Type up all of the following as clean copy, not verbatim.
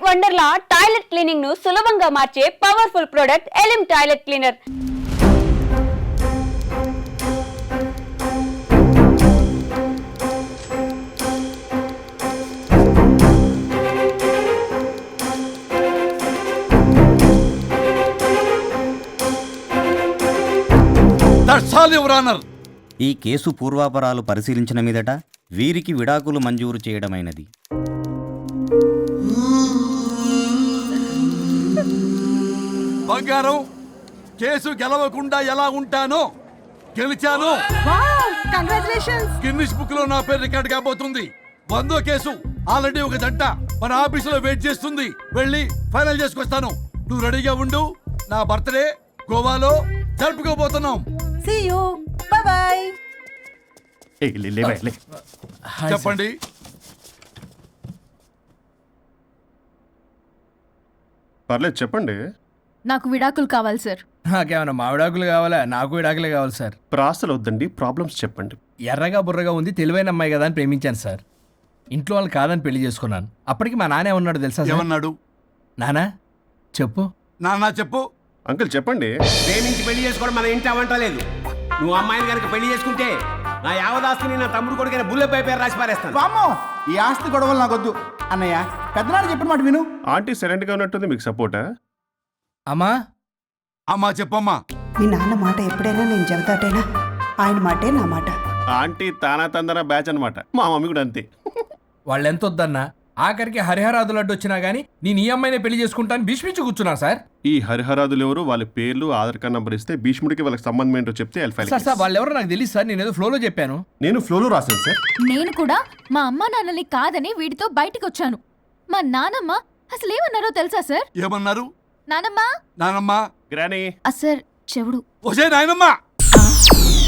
Wonderla toilet cleaning ను సులభంగా మార్చే పవర్ఫుల్ ప్రొడక్ట్ ఎలిమ్ టాయిలెట్ క్లీనర్. ఈ కేసు పూర్వాపరాలు పరిశీలించిన మీదట వీరికి విడాకులు మంజూరు చేయడమైనది. బంగారం, కేసు గెలవకుండా ఎలా ఉంటానో గెలిచాను. గిన్నిస్ బుక్ లో నా పేరు రికార్డ్ కాబోతుంది. 100వ కేసు. ఆల్రెడీ ఒక జంట మన ఆఫీసులో వెయిట్ చేస్తుంది. వెళ్ళి ఫైనల్ చేసుకొస్తాను. నువ్వు రెడీగా ఉండు. నా బర్త్డే గోవాలో జరుపుకోబోతున్నాం. See you. Bye bye. చెప్పండి. పర్లేదు చెప్పండి. నాకు విడాకులు కావాలి సార్. నాకేమన్నా మా విడాకులు కావాలా? నాకు విడాకులే కావాలి సార్. ప్రాసలు వద్దండి, ప్రాబ్లమ్స్ చెప్పండి. ఎర్రగా బుర్రగా ఉంది, తెలివైన అమ్మాయి కదా అని ప్రేమించాను సార్. ఇంట్లో వాళ్ళు కాదని పెళ్లి చేసుకున్నాను. అప్పటికి మా నాన్న ఏమన్నాడు తెలుసా సార్? ఏమన్నాడు? నానా చెప్పు. నాన్న చెప్పు. అంకుల్ చెప్పండి. ప్రేమించి పెళ్లి చేసుకోవడం మన ఇంటి అవంటలేదు. నువ్వు అమ్మాయిని కనుక పెళ్లి చేసుకుంటే నా యావదాస్తిని నా తమ్ముడు కొడుకైన బుల్లెపై పేరు రాసి పారేస్తాను. వామ్మో, ఈ ఆస్తి గొడవలు నాకొద్దు. అన్నయ్య, పెద్దనాడు చెప్పిన మాట విను. ఆంటీ సైలెంట్ గా ఉన్నట్టుంది, మీకు సపోర్టా? అమ్మా అమ్మా చెప్పమ్మా. మీ నాన్న మాట ఎప్పుడైనా నేను చెబుతాటేనా? ఆయన మాటే నా మాట. ఆంటీ తానా తందన బ్యాచ్ అనమాట. మా మమ్మీ కూడా అంతే. వాళ్ళు ఎంత వద్దన్నా ఆఖరికి హరిహరాదులు అడ్డు వచ్చినా గానీ నేను ఈ అమ్మాయినే పెళ్లి చేసుకుంటాను భీష్మించి కూర్చున్నా సార్. ఈ హరిహరాదులు ఎవరు, వాళ్ళ పేర్లు ఆధార్ కార్డ్ నంబర్ ఇస్తే భీష్ముడికి వాళ్ళకి సంబంధం ఏంటో చెప్తే సార్ వాళ్ళు ఎవరో నాకు తెలియదు సార్. నేను ఏదో ఫ్లోలో చెప్పాను. నేను ఫ్లోలో రాశాను సార్. నేను కూడా మా అమ్మా నాన్నని కాదని వీడితో బయటికి వచ్చాను. మా నానమ్మ అసలు ఏమన్నారో తెలుసా సార్? ఏమన్నారు? నానమ్మ నానమ్మా. గ్రానీ. సార్ చెవుడు. ఒసే నాయనమ్మా.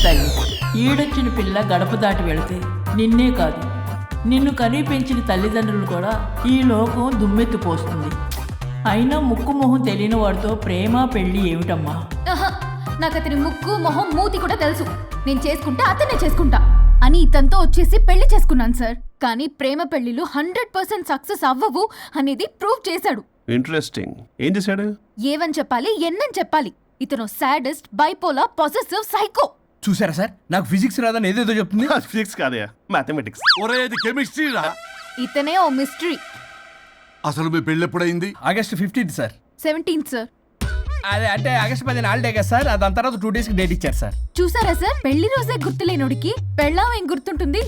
తల్లి ఈడొచ్చిన పిల్ల గడప దాటి వెళితే నిన్నే కాదు నిన్ను కనీ పెంచిన తల్లిదండ్రులు కూడా ఈ లోకం దుమ్మెత్తిపోస్తుంది. అయినా ముక్కు మొహం తెలియని వాడితో ప్రేమ పెళ్లి ఏమిటమ్మా? నాకు అతని ముక్కు మొహం మూతి కూడా తెలుసు. నేను చేసుకుంటా అతనే చేసుకుంటా అని ఇతనితో వచ్చేసి పెళ్లి చేసుకున్నాను సార్. కానీ ప్రేమ పెళ్లిలు 100% సక్సెస్ అవ్వవు అనేది ప్రూవ్ చేశాడు. ఇంట్రెస్టింగ్. ఏం చేశాడు? ఏవని చెప్పాలి ఎన్నని చెప్పాలి. ఇతను సాడెస్ట్, బైపోలార్, పొసెసివ్, సైకో. చూసారా సార్, నాకు ఫిజిక్స్ రాదని ఏదేదో చెప్తుంది. ఫిజిక్స్ కాదయా, మ్యాథమెటిక్స్. ఒరే ఇది కెమిస్ట్రీ రా. ఇతనే ఓ మిస్టరీ. అసలు మీ పెళ్ళి ఎప్పుడైంది? August 15 sir. 17th sir. అదే అంటే ఆగస్ట్ 10 హాలిడే కదా సార్. దాని తర్వాత 2 days డేట్ ఇచ్చారు సార్. చూసారా సార్, పెళ్లి రోజే గుర్తులేనోడికి పెళ్ళాం ఏం గుర్తుంటుంది?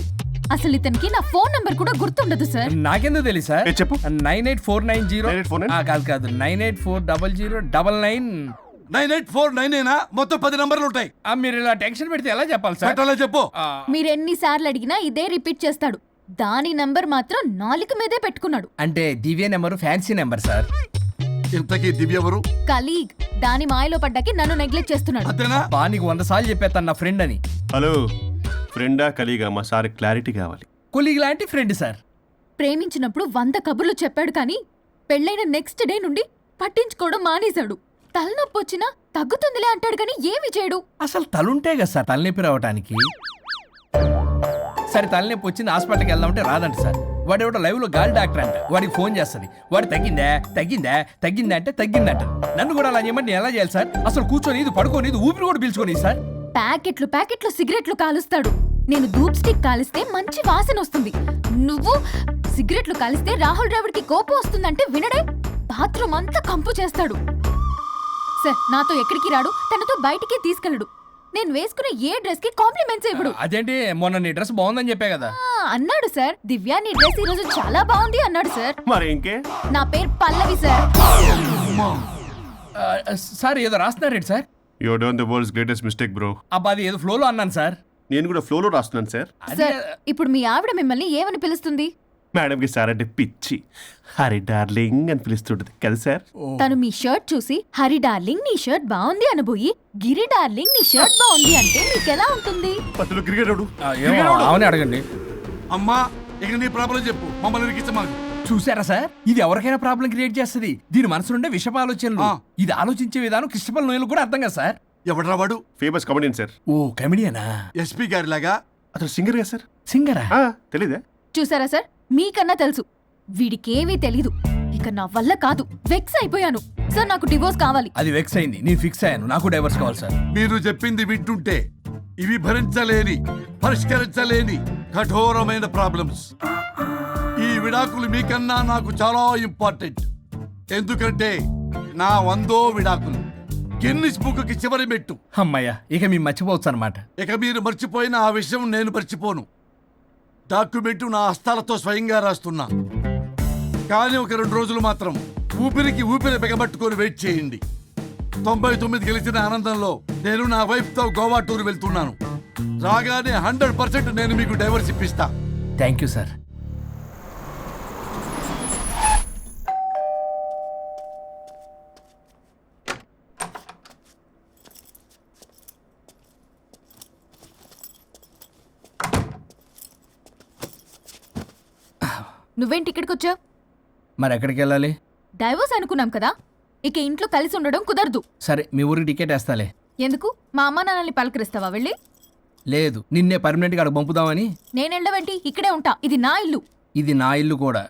అసలు ఇతనికి నా ఫోన్ నంబర్ కూడా గుర్తుండదు సార్. నాకెందుకు తెలియదు సార్? చెప్పు. 98490 కాదు 9840099. 98499 మొత్తం 10 నంబర్లు ఉంటాయి. మీరు ఇలా టెన్షన్ పెడితే ఎలా చెప్పాలి సార్? పెట్టాలా చెప్పు. మీరు ఎన్నిసార్లు అడిగినా ఇదే రిపీట్ చేస్తాడు. దాని నంబర్ మాత్రం 4 మీదే పెట్టుకున్నాడు. అంటే దివ్య నెంబర్ ఫ్యాన్సీ నెంబర్ సార్. ఇంతకీ దివ్య ఎవరు? కలీగ్. దాని మాయలో పడ్డాకి నన్ను నెగ్లెక్ట్ చేస్తున్నాడు. అంతేనా? బా నీకు 100 సార్లు చెప్పేస్తాను నా ఫ్రెండ్ అని. హలో, ఫ్రెండా కలీగా? మా సార్ క్లారిటీ కావాలి. కొలీగ్ లాంటి ఫ్రెండ్ సార్. ప్రేమించినప్పుడు 100 కబుర్లు చెప్పాడు కానీ పెళ్ళైన నెక్స్ట్ డే నుండి పట్టించుకోవడం మానేశాడు. తలనొప్పి వచ్చినా తగ్గుతుందిలే అంటాడు కానీ ఏమి చేయడు. అసలు తలుంటే కదా సార్ తలనొప్పి రావటానికి. సరే తలనొప్పి వచ్చింది హాస్పిటల్కి వెళ్దామంటే రాదంట సార్. వాడు ఎవడో లైవ్ లో గాలి డాక్టర్ అంట. వాడికి ఫోన్ చేస్తుంది. వాడు తగ్గిందా అంటే తగ్గిందంట. నన్ను కూడా అలా చేయమంటే నేను ఎలా చేయాలి సార్? అసలు కూర్చొని ఇది పడుకోని ఇది ఊపిరి కూడా పీల్చుకొని సార్. ప్యాకెట్లు సిగరెట్లు కాలుస్తాడు. నేను ధూప్ స్టిక్ కాలిస్తే మంచి వాసన వస్తుంది. నువ్వు సిగరెట్లు కాలిస్తే రాహుల్ ద్రావిడ్ కి కోపం వస్తుందంటే వినడే. బాత్రూమ్ అంతా కంపు చేస్తాడు. సార్ నాతో ఎక్కడికి రాడు, తనతో బయటికి తీసుకెళ్ళడు. నేను వేసుకునే ఏ డ్రెస్ కి కాంప్లిమెంట్స్ ఇవ్వడు. అదేంటి మొన్న నీ డ్రెస్ బాగుందని చెప్పా కదా. అన్నాడు సార్. దివ్య నీ డ్రెస్ ఈ రోజు చాలా బాగుంది అన్నాడు సార్. మరి ఇంకే? నా పేరు పల్లవి సార్. సార్ ఏదో రాస్తున్నారేంటి sir? You done the world's greatest mistake bro. అబ్బా అది ఏదో ఫ్లోలో అన్నాను సార్. నేను కూడా ఫ్లోలో రాస్తున్నాను సార్. సార్ ఇప్పుడు మీ ఆవిడ మిమ్మల్ని ఏమని పిలుస్తుంది? మేడంకి సార్ అంటే పిచ్చి. హరి డార్లింగ్ అని పిలుస్తుంటది కదా సార్. తను మీ షర్ట్ చూసి హరి డార్లింగ్ నీ షర్ట్ బాగుంది అనబోయి గిరి డార్లింగ్ నీ షర్ట్ బాగుంది అంటే మీకెలా ఉంటుంది? పత్తులు క్రికెట్ అవునే అడగండి. అమ్మా ఇక నీ ప్రాబ్లం చెప్పు, మమ్మల్ని ఇరికించమాకు. చూసారా సార్, ఇది ఎవరికైనా ప్రాబ్లం క్రియేట్ చేస్తుంది. దీని మనసు నుండే విషప ఆలోచనలు. ఇది ఆలోచించే విధానం కృష్ణపల్ నోయలు కూడా అర్థం కదా సార్. ఎవడరా వాడు? Famous comedian sir. ఓ కమెడియనా? ఎస్పీ గారి లాగా. అతను సింగర్ కదా సార్. సింగరా? తెలీదా? చూసారా సార్, మీకన్నా తెలుసు. వీడికేమీ తెలీదు. ఇక నా వల్ల కాదు, వెక్స్ అయిపోయాను సార్. నాకు డివోర్స్ కావాలి. అది వెక్స్ అయింది, నేను ఫిక్స్ అయ్యాను. నాకు డైవర్స్ కావాలి సార్. మీరు చెప్పింది వింటుంటే ఇవి భరించలేని, పరిష్కరించలేని కఠోరమైన ప్రాబ్లమ్స్. ఈ విడాకులు మీకన్నా నాకు చాలా ఇంపార్టెంట్. ఎందుకంటే నా 100వ విడాకులు గిన్నిస్ బుక్కి చివరి మెట్టు. అమ్మయ్య, ఇక మేము మర్చిపోవచ్చు అనమాట. ఇక మీరు మర్చిపోయిన ఆ విషయం నేను మర్చిపోను. డాక్యుమెంటు నా హస్తాలతో స్వయంగా రాస్తున్నా. కానీ ఒక 2 రోజులు మాత్రం ఊపిరికి ఊపిరి బిగబట్టుకొని వెయిట్ చేయండి. 99 గెలిచిన ఆనందంలో నేను నా వైఫ్తో గోవా టూర్ వెళ్తున్నాను. రాగానే 100% నేను మీకు డైవర్స్ ఇప్పిస్తా. Thank you sir. నువ్వేంటి ఇక్కడికి వచ్చావు? మరి ఎక్కడికి వెళ్ళాలి? డైవోర్స్ అనుకున్నాం కదా, ఇక ఇంట్లో కలిసి ఉండడం కుదరదు. సరే, మీ ఊరికి టికెట్ వేస్తాలే. ఎందుకు? మా అమ్మ నాన్నల్ని పలకరిస్తావా వెళ్ళి? లేదు, నిన్నే పర్మనెంట్గా అక్కడ పంపుదామని. నేను వెళ్ళవేంటి, ఇక్కడే ఉంటా. ఇది నా ఇల్లు. ఇది నా ఇల్లు కూడా.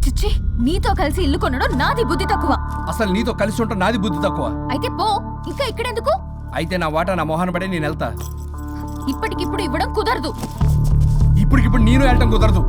చిచ్చి, నీతో కలిసి ఇల్లు కొనడం నాది బుద్ధి తక్కువ. అసలు నీతో కలిసి ఉంటా నాది బుద్ధి తక్కువ. అయితే పో, ఇంకా ఇక్కడెందుకు? అయితే నా వాటా నా మొహాన పడే నేను వెళ్తా. ఇప్పటికిప్పుడు ఇవ్వడం కుదరదు. ఇప్పటికిప్పుడు నేను వెళ్ళటం కుదరదు.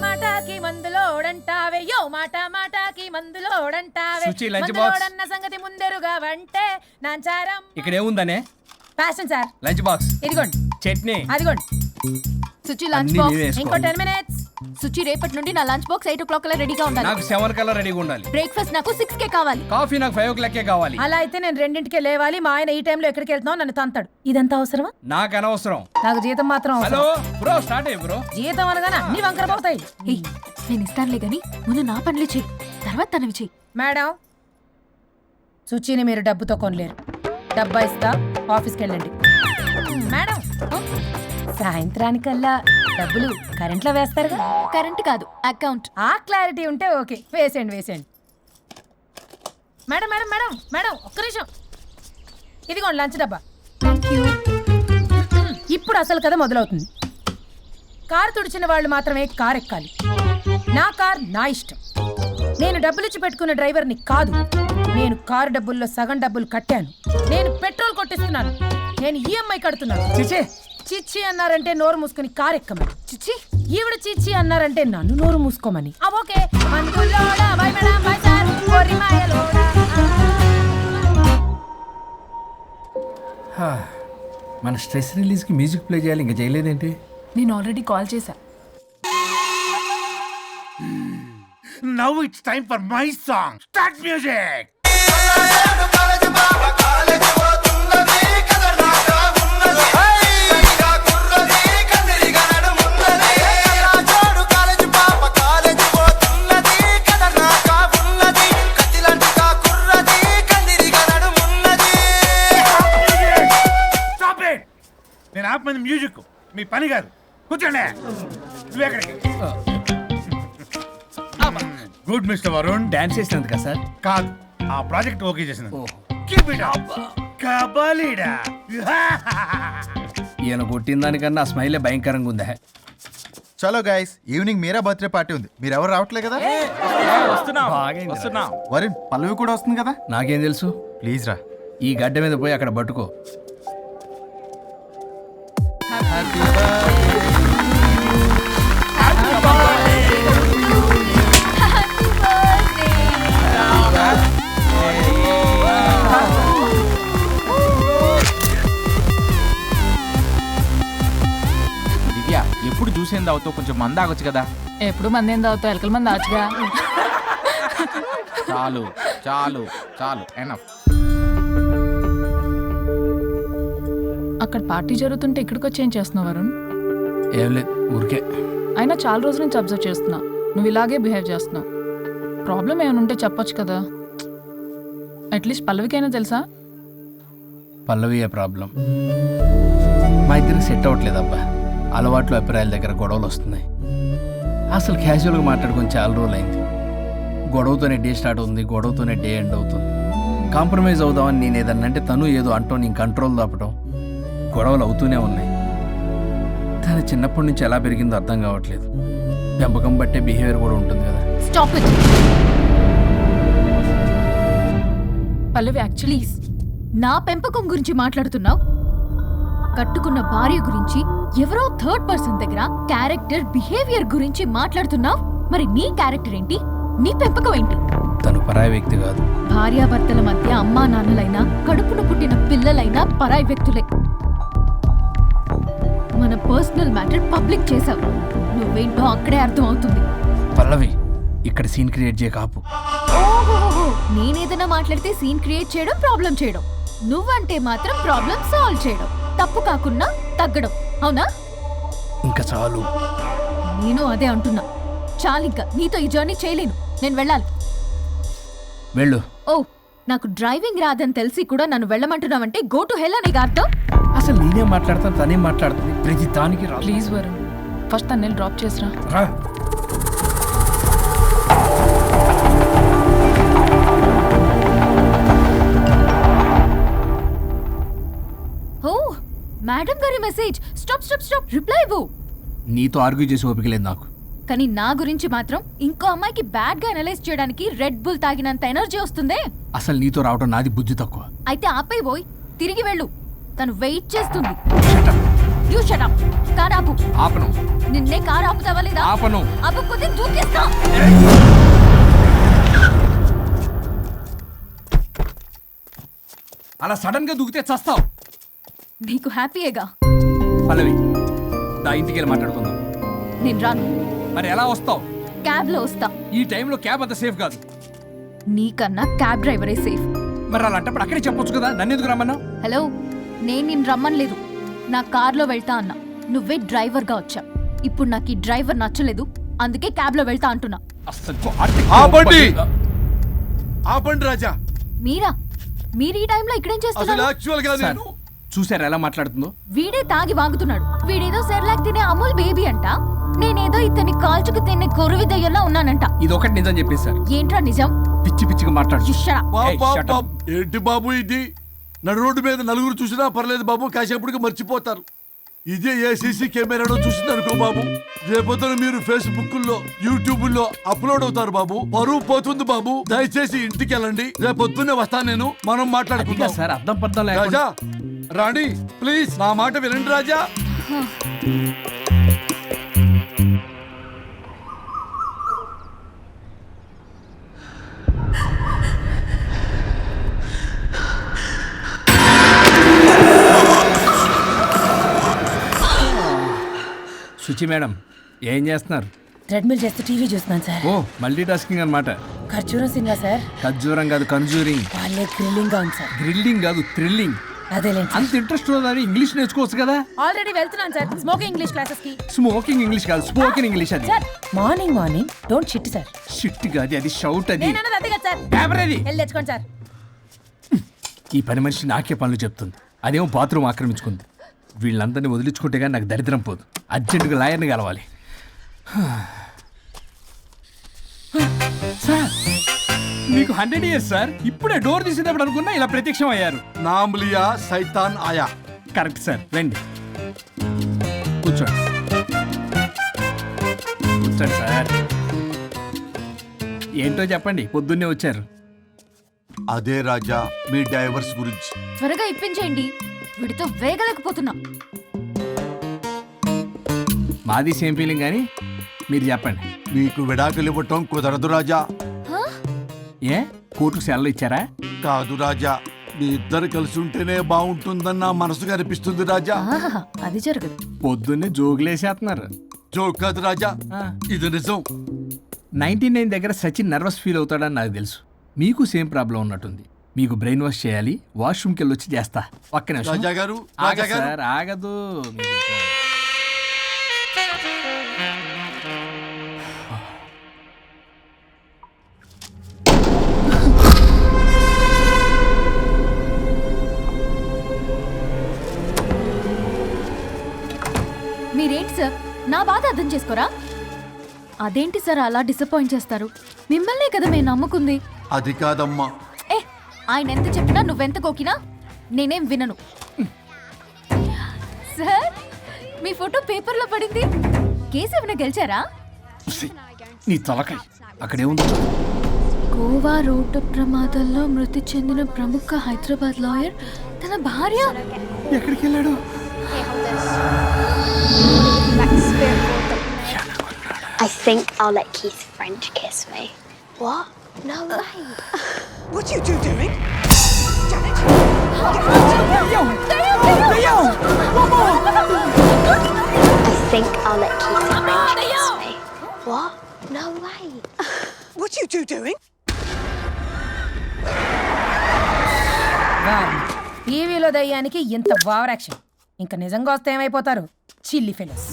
మాటాకి మందులోడంటావే యో మాట మాటాకి మందులోడంటావే సుచి, లంచ్ బాక్స్. మందులోడన్న సంగతి ముందెరుగా వంటే నాంచారం. ఇక్కడ ఏముందనే? Fashion sir. లంచ్ బాక్స్, ఇదిగోండి. చట్నీ. అదిగోండి. సుచి లంచ్ అన్నీ బాక్స్. నేనే వేసుకో. ఇంకో 10 minutes. సుచి, రేపటి నుండి నా లంచ్ బాక్స్ 8 o'clock కల్లా రెడీగా ఉండాలి. నాకు 7 కల్లా రెడీగా ఉండాలి. బ్రేక్ఫాస్ట్ నాకు 6 కావాలి. కాఫీ నాకు 5 o'clock కావాలి. అలా అయితే నేను 2కే లేవాలి. మా ఆయన ఈ టైంలో ఎక్కడికి వెళ్తున్నావు నన్ను తంతాడు. ఇదంతా అవసరమా? నాకు అనవసరం. నాకు జీతం మాత్రం హలో అవసరం. బ్రో, స్టార్ట్ అయ్యి బ్రో. జీతం అనగానే అన్ని వంకర పోతాయి. ఏయ్, నేను ఇస్తానులే గాని ముందు నా పనులు చెయ్యి, తర్వాత తనవి చెయ్యి. మేడం, సుచిని మీరు డబ్బుతో కొనలేరు. డబ్బా ఇస్తా, ఆఫీస్కి వెళ్ళండి. మేడం, సాయంత్రానికల్లా డబ్బులు కరెంట్లో వేస్తారుగా? కరెంట్ కాదు, అకౌంట్. ఆ క్లారిటీ ఉంటే ఓకే. వేసేయండి వేసేయండి. మేడం మేడం మేడం మేడం, ఒక్క నిమిషం. ఇదిగోండి లంచ్ డబ్బా. Thank you. ఇప్పుడు అసలు కథ మొదలవుతుంది. కారు తుడిచిన వాళ్ళు మాత్రమే కారు ఎక్కాలి. నా కార్ నా ఇష్టం. నేను డబ్బులిచ్చి పెట్టుకున్న డ్రైవర్ని కాదు. నేను కారు డబ్బుల్లో సగం డబ్బులు కట్టాను. నేను పెట్రోల్ కొట్టిస్తున్నాను. నేను ఈఎంఐ కడుతున్నాను. చిచే, చిచ్చి అన్నారంటే నోరు మూసుకొని కారు ఎక్కమని. చిచ్చి, ఈవిడ చిచ్చి అన్నారంటే నన్ను నోరు మూసుకోమని. ఓకే. మందులోడా, బై మేడం, బై సార్, కోరి మాయలోడా. మన స్ట్రెస్ రిలీజ్కి మ్యూజిక్ ప్లే చేయాలి, ఇంకా చేయలేదేంటి? నేను ఆల్రెడీ కాల్ చేశా. Now it's time for my song. Start music. నేను ఆపమంది మ్యూజిక్, మీ పని కాదు. కూర్చోండి. నువ్వెక్కడికి? Good mister Varun. డాన్స్ చేసినందుకు కదా సార్? కాదు, ఆ ప్రాజెక్ట్ ఓకే చేసింది. Keep it up. కబాలీడా. ఈయన కొట్టిన దానికన్నా ఆ స్మైలే భయంకరంగా ఉందా? చలో గైస్, ఈవినింగ్ మీరా బర్త్డే పార్టీ ఉంది. మీరు ఎవరు రావట్లే కదా? వరుణ్, పల్లవి కూడా వస్తుంది కదా? నాకేం తెలుసు? ప్లీజ్ రా. ఈ గడ్డ మీద పోయి అక్కడ పట్టుకో. దివ్య, ఎప్పుడు చూసేంది అవుతావు, కొంచెం మంద ఆగొచ్చు కదా. ఎప్పుడు మంది ఏం తాగుతావు? ఎలకల మంది ఆచుగా. చాలు చాలు చాలు, ఎనఫ్. అక్కడ పార్టీ జరుగుతుంటే ఇక్కడికి వచ్చి ఏం చేస్తున్నావు వరుణ్? ఏం లేదు, ఊరికే. అయినా చాలా రోజుల నుంచి అబ్జర్వ్ చేస్తున్నా, నువ్వు ఇలాగే బిహేవ్ చేస్తున్నావు. ప్రాబ్లం ఏమైనా ఉంటే చెప్పొచ్చు కదా. అట్లీస్ట్ పల్లవికైనా తెలుసా? పల్లవియే ప్రాబ్లం. మా ఇద్దరికి సెట్ అవ్వట్లేదు అబ్బా. అలవాట్లు అభిప్రాయాల దగ్గర గొడవలు వస్తున్నాయి. అసలు క్యాజువల్గా మాట్లాడుకొని చాలా రోజులు అయింది. గొడవతోనే డే స్టార్ట్ అవుతుంది, గొడవతోనే డే ఎండ్ అవుతుంది. కాంప్రమైజ్ అవుదామని నేను ఏదన్నా అంటే తను ఏదో అంటో నేను కంట్రోల్ దాపటం, గొడవలు అవుతూనే ఉన్నాయి. తను చిన్నప్పటి నుంచి ఎలా పెరిగిందో అర్థం కావట్లేదు. పెంపకం బట్టే బిహేవియర్ కూడా ఉంటుంది కదా. Stop it Pallavi. యాక్చువల్లీ నా పెంపకం గురించి మాట్లాడుతున్నావు. కట్టుకున్న భార్య గురించి ఎవరో థర్డ్ పర్సన్ దగ్గర క్యారెక్టర్ బిహేవియర్ గురించి మాట్లాడుతున్నావు. మరి నీ క్యారెక్టర్ ఏంటి? నీ పెంపకం ఏంటి? తను పరాయి వ్యక్తి కాదు. భార్యాభర్తల మధ్య అమ్మా నాన్నలైనా కడుపున పుట్టిన పిల్లలైనా పరాయి వ్యక్తులే. మన పర్సనల్ మ్యాటర్ పబ్లిక్ చేసావు. నువ్వేంటో అక్కడే అర్థం అవుతుంది. పల్లవి, ఇక్కడ సీన్ క్రియేట్ చేయ కాపు. ఓహోహో, నేనేదైనా మాట్లాడితే సీన్ క్రియేట్ చేయడం, ప్రాబ్లం చేయడం. నువ్వంటే మాత్రం ప్రాబ్లం సాల్వ్ చేయడం, తప్పు కాకుండా తగ్గడం. అవునా? ఇంకా చాలు. నేను అదే అంటున్నా. చాలింకా నీతో ఈ జర్నీ చేయలేను. నేను వెళ్ళాలి. వెళ్ళు. ఓ, నాకు డ్రైవింగ్ రాదని తెలిసి కూడా నన్ను వెళ్ళమంటున్నావంటే గో టు హెల్ అనే అర్థం. అసలు నేనే మాట్లాడతాను, తనే మాట్లాడుతుంది. ప్రతి దానికి రా. ప్లీజ్ వరుణ్, ఫస్ట్ తను డ్రాప్ చేసిరా. రా. ఓ, మేడం గారి message. Stop stop stop, reply ఇవ్వు. నీతో ఆర్గ్యూ చేసి ఓపిక లేదు నాకు. కానీ నా గురించి మాత్రం ఇంకో అమ్మాయికి బ్యాడ్ గా అనలైజ్ చేయడానికి రెడ్ బుల్ తాగినంత ఎనర్జీ వస్తుందే. అసలు నీతో రావటం నాది బుద్ధి తక్కువ. అయితే ఆపై పోయి తిరిగి వెళ్ళు. తను వెయిట్ చేస్తుంది. You shut up. కార్ ఆపు. ఆపను. నిన్నే కార్ ఆపుతావా లేదా? ఆపను. ఆపకపోతే దూకేస్తా. అలా సడన్ గా దూకితే చస్తావు. నీకు హ్యాపీయేగా? పల్లవి, దా ఇంటికి వెళ్ళి మాట్లాడుకుందాం. నేను రాను. మరి ఎలా వస్తావు? క్యాబ్ లో వస్తా. ఈ టైంలో క్యాబ్ అంత సేఫ్ కాదు. నీకన్నా క్యాబ్ డ్రైవరే సేఫ్. మరి అలాంటప్పుడు అక్కడే చెప్పొచ్చు కదా, నన్ను ఎందుకు రమ్మన్నావు? హలో, నేను నిన్ను రమ్మనలేదు. నా కార్లో వెళ్తా అన్నా. నువ్వే డ్రైవర్ గా వచ్చా. ఇప్పుడు నాకు ఈ డ్రైవర్ నచ్చలేదు, అందుకే క్యాబ్ లో వెళ్తా అంటున్నా. ఆపండి, ఆపండి రాజా. మీరా? మీరు ఈ టైంలో ఇక్కడేం అసలు చేస్తున్నారు? యాక్చువల్ గా నేను చూసారా ఎలా మాట్లాడుతుందో? వీడే తాగి వాగుతున్నాడు. వీడేదో సెర్లాక్ తినే అమూల్ బేబీ అంట. నేనేదో ఇతన్ని కాల్చుకు తినే కొరువి దయ్యంలా ఉన్నానంట. ఇది ఒకటి నిజం చెప్పేశారు. ఏంట్రా నిజం? పిచ్చి పిచ్చిగా మాట్లాడు. You shut up. బాబు, ఏంటి బాబు ఇది? నడు రోడ్డు మీద నలుగురు చూసినా పర్లేదు బాబు, కాసేపటికి మర్చిపోతారు. ఇదే ఏ సీసీ కెమెరాలో చూసింది అనుకో బాబు, రేపొద్దున మీరు ఫేస్బుక్ లో, యూట్యూబ్ లో అప్లోడ్ అవుతారు బాబు. పరువు పోతుంది బాబు. దయచేసి ఇంటికి వెళ్ళండి. రేపొద్దునే వస్తాను నేను, మనం మాట్లాడుకుందాం. సార్ అర్థం పర్థం రాజా, రాణి, ప్లీజ్ నా మాట వినండి రాజా. శుచి మేడం, ఏం చేస్తున్నారు? ట్రెడ్మిల్ చేస్తూ టీవీ చూస్తున్నాను సార్. ఓ, మల్టీ టాస్కింగ్ అనమాట. ఖర్జూరం సినిమా సార్. ఖర్జూరం కాదు, కన్జూరింగ్. వాళ్ళే థ్రిల్లింగ్ గా ఉంది సార్. గ్రిల్లింగ్ కాదు, థ్రిల్లింగ్. అదేలేండి. అంత ఇంట్రెస్ట్ ఉన్నదని ఇంగ్లీష్ నేర్చుకోవచ్చు కదా. ఆల్రెడీ వెళ్తున్నాను సార్ స్మోకింగ్ ఇంగ్లీష్ క్లాసెస్ కి. స్మోకింగ్ ఇంగ్లీష్ కాదు, స్పోకెన్ ఇంగ్లీష్. అది sir morning morning don't shit sir. Shit కాదు, అది షౌట్. అది నేనన్నది అదే కదా సార్. పేపర్ అది. వెళ్ళి తెచ్చుకోండి సార్. ఈ పని మనిషి నాకే పనులు చెప్తుంది, అదేమో బాత్రూమ్ ఆక్రమించుకుంది. వీళ్ళందరినీ వదిలించుకుంటే కానీ నాకు దరిద్రం పోదు. అర్జెంటుగా లాయర్ని కలవాలి. సార్, మీకు 100 years సార్. ఇప్పుడే డోర్ తీసేటప్పుడు అనుకున్నా ఇలా ప్రత్యక్షం అయ్యారు. నామ్ లియా సైతాన్ ఆయా. కరెక్ట్ సార్, రండి కూర్చోండి. కూర్చోండి సార్. ఏంటో చెప్పండి, పొద్దున్నే వచ్చారు. అదే రాజా, మీ డైవర్స్ గురించి. త్వరగా ఇప్పించేయండి. వీడితో వేగలేకపోతున్నా. మాది సేమ్ ఫీలింగ్ కానీ మీరు చెప్పండి. మీకు విడాకులు ఇవ్వటం కుదరదు రాజా. ఏ కోర్టుకు సెలవు ఇచ్చారా? కాదు రాజా, మీ ఇద్దరు కలిసి ఉంటేనే బాగుంటుందన్న మనసుకు అనిపిస్తుంది రాజా. అది జరగదు. పొద్దున్నే జోగులేసేస్తున్నారు. జోక్ కాదు రాజా, ఇది నిజం. 99 దగ్గర సచిన్ నర్వస్ ఫీల్ అవుతాడని నాకు తెలుసు. మీకు సేమ్ ప్రాబ్లం ఉన్నట్టుంది. మీకు బ్రెయిన్ వాష్ చేయాలి. వాష్రూమ్కి వెళ్ళి వచ్చి చేస్తా. పక్కన రాజా గారు, రాజా గారు. సార్ ఆగదు. మీరేంటి సార్ నా బాధ అర్థం చేసుకోరా? అదేంటి సార్ అలా డిసప్పాయింట్ చేస్తారు? మిమ్మల్నే కదా మేము నమ్ముకుంది. అది కాదమ్మా. ఏ ఆయన ఎంత చెప్పినా నువ్వెంత కోకినా నేనేం వినను. సార్ మీ ఫోటో పేపర్లో పడింది. కేసు ఏమైనా గెలిచారా? నీ తలకాయ అక్కడేముంది? గోవా రోడ్డు ప్రమాదంలో మృతి చెందిన ప్రముఖ హైదరాబాద్ లాయర్ తన భార్య ఎక్కడికి వెళ్ళాడు? I think I'll let Keith's friend kiss me. What? No way. What are you two doing? I think I'll let Keith's friend kiss me. What? No way. What are you two doing? టీవీలో దయ్యానికి ఇంత over action. ఇంకా నిజంగా వస్తే ఏమైపోతారు? చిల్లి fellows.